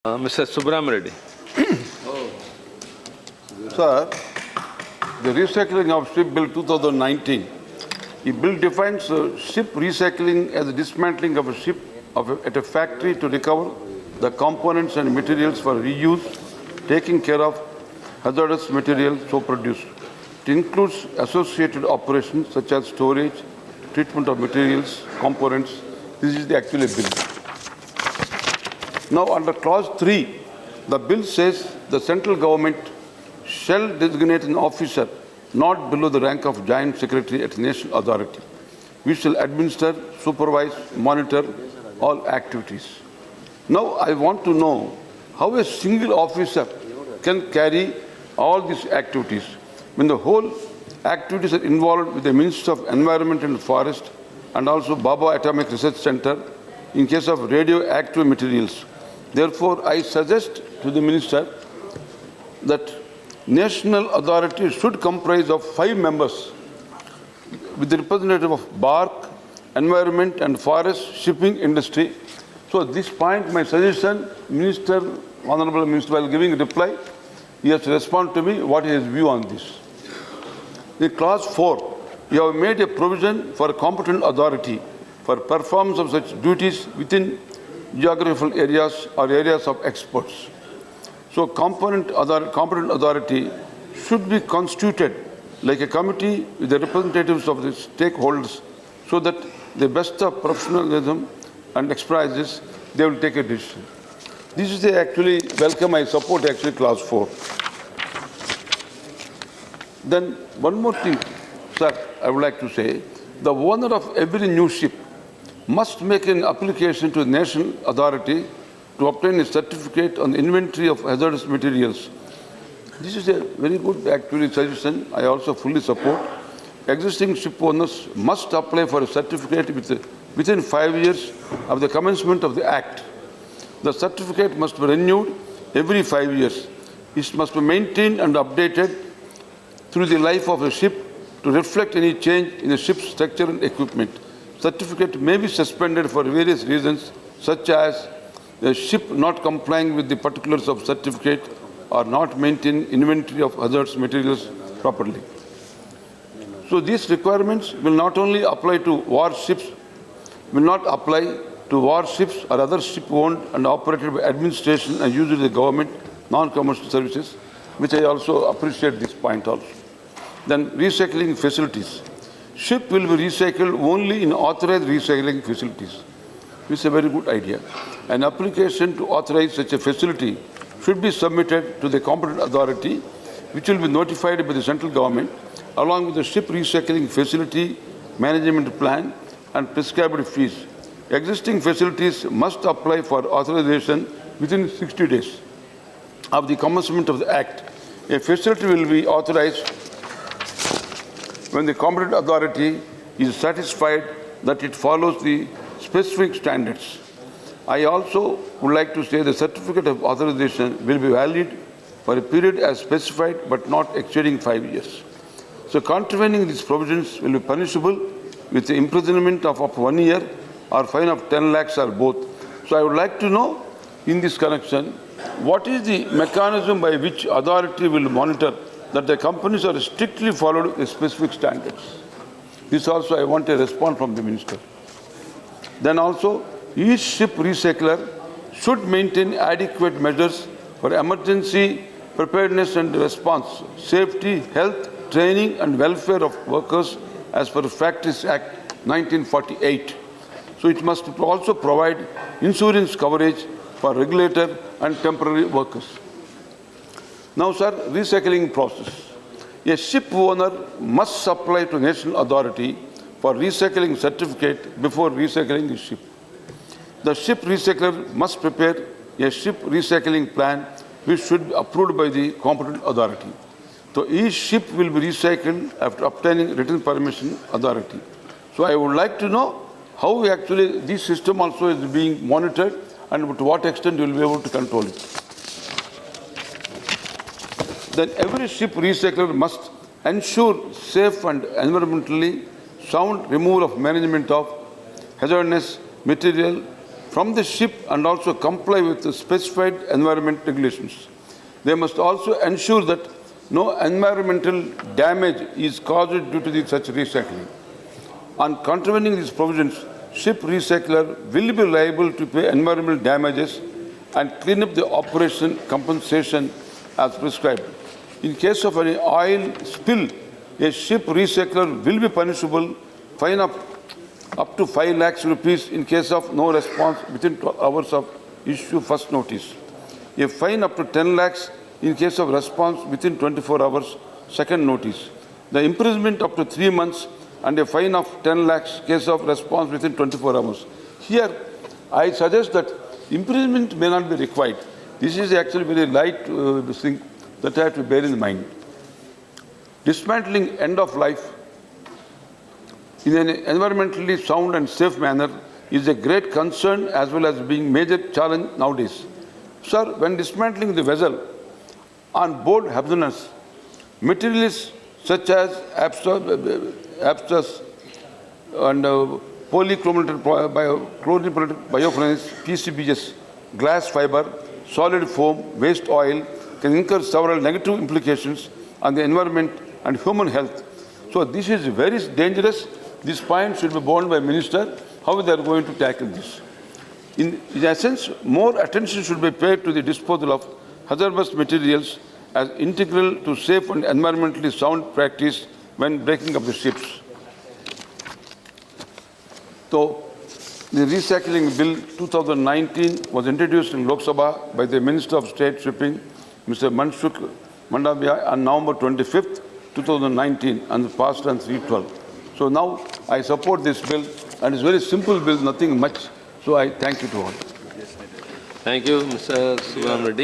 Mr. Subbarami Reddy. Sir, the recycling of ship bill 2019. The bill defines ship recycling as the dismantling of a ship at a factory to recover the components and materials for reuse, taking care of hazardous materials so produced. It includes associated operations such as storage, treatment of materials, components. This is the actual bill. Now, under clause 3, the bill says the central government shall designate an officer not below the rank of joint secretary at a national authority. We shall administer, supervise, monitor all activities. Now, I want to know how a single officer can carry all these activities when the whole activities are involved with the Minister of Environment and Forest and also Baba Atomic Research Center in case of radioactive materials. Therefore, I suggest to the Minister that national authority should comprise of 5 members with the representative of bark, environment and forest, shipping industry. So at this point, my suggestion, Minister, Honorable Minister, while giving a reply, he has to respond to me what is his view on this. In clause 4, you have made a provision for a competent authority for performance of such duties within geographical areas or areas of exports. So competent authority should be constituted like a committee with the representatives of the stakeholders so that the best of professionalism and expertise, they will take a decision. This is actually welcome, I support actually clause 4. Then one more thing, sir, I would like to say, the owner of every new ship must make an application to the national authority to obtain a certificate on the inventory of hazardous materials. This is a very good actually suggestion. I also fully support. Existing ship owners must apply for a certificate within 5 years of the commencement of the Act. The certificate must be renewed every 5 years. It must be maintained and updated through the life of a ship to reflect any change in the ship's structure and equipment. Certificate may be suspended for various reasons, such as the ship not complying with the particulars of certificate or not maintaining inventory of hazardous materials properly. So these requirements will not only apply to warships, or other ship owned and operated by administration and used by the government, non-commercial services, which I also appreciate this point also. Then recycling facilities. Ship will be recycled only in authorized recycling facilities. This is a very good idea. An application to authorize such a facility should be submitted to the competent authority, which will be notified by the central government, along with the ship recycling facility management plan and prescribed fees. Existing facilities must apply for authorization within 60 days of the commencement of the Act. A facility will be authorized when the competent authority is satisfied that it follows the specific standards. I also would like to say the certificate of authorization will be valid for a period as specified but not exceeding 5 years. So contravening these provisions will be punishable with the imprisonment of up to 1 year or fine of 10 lakhs or both. So I would like to know in this connection, what is the mechanism by which authority will monitor that the companies are strictly followed the specific standards? This also I want a response from the Minister. Then also, each ship recycler should maintain adequate measures for emergency preparedness and response, safety, health, training and welfare of workers as per Factories Act 1948. So it must also provide insurance coverage for regulator and temporary workers. Now, sir, recycling process. A ship owner must apply to national authority for recycling certificate before recycling his ship. The ship recycler must prepare a ship recycling plan which should be approved by the competent authority. So each ship will be recycled after obtaining written permission authority. So I would like to know how actually this system also is being monitored and to what extent you will be able to control it. Then every ship recycler must ensure safe and environmentally sound removal of management of hazardous material from the ship and also comply with the specified environment regulations. They must also ensure that no environmental damage is caused due to such recycling. On contravening these provisions, ship recycler will be liable to pay environmental damages and clean up the operation compensation as prescribed. In case of any oil spill, a ship recycler will be punishable, fine up to 5 lakhs rupees in case of no response within 12 hours of issue first notice. A fine up to 10 lakhs in case of response within 24 hours second notice. The imprisonment up to 3 months and a fine of 10 lakhs case of response within 24 hours. Here, I suggest that imprisonment may not be required. This is actually very light thing that I have to bear in mind. Dismantling end of life in an environmentally sound and safe manner is a great concern as well as being major challenge nowadays. Sir, when dismantling the vessel on board hazardous materials such as asbestos and polychlorinated biofurnace, PCBs, glass fiber, solid foam, waste oil can incur several negative implications on the environment and human health. So this is very dangerous. This point should be borne by Minister, how they are going to tackle this. In essence, more attention should be paid to the disposal of hazardous materials as integral to safe and environmentally sound practice when breaking up the ships. So, the Recycling Bill 2019 was introduced in Lok Sabha by the Minister of State Shipping, Mr. Manshukh Mandavia, on November 25th, 2019, and passed on 3/12. So now I support this bill, and it's a very simple bill, nothing much. So I thank you to all. Thank you, Mr. Subbarami Reddy.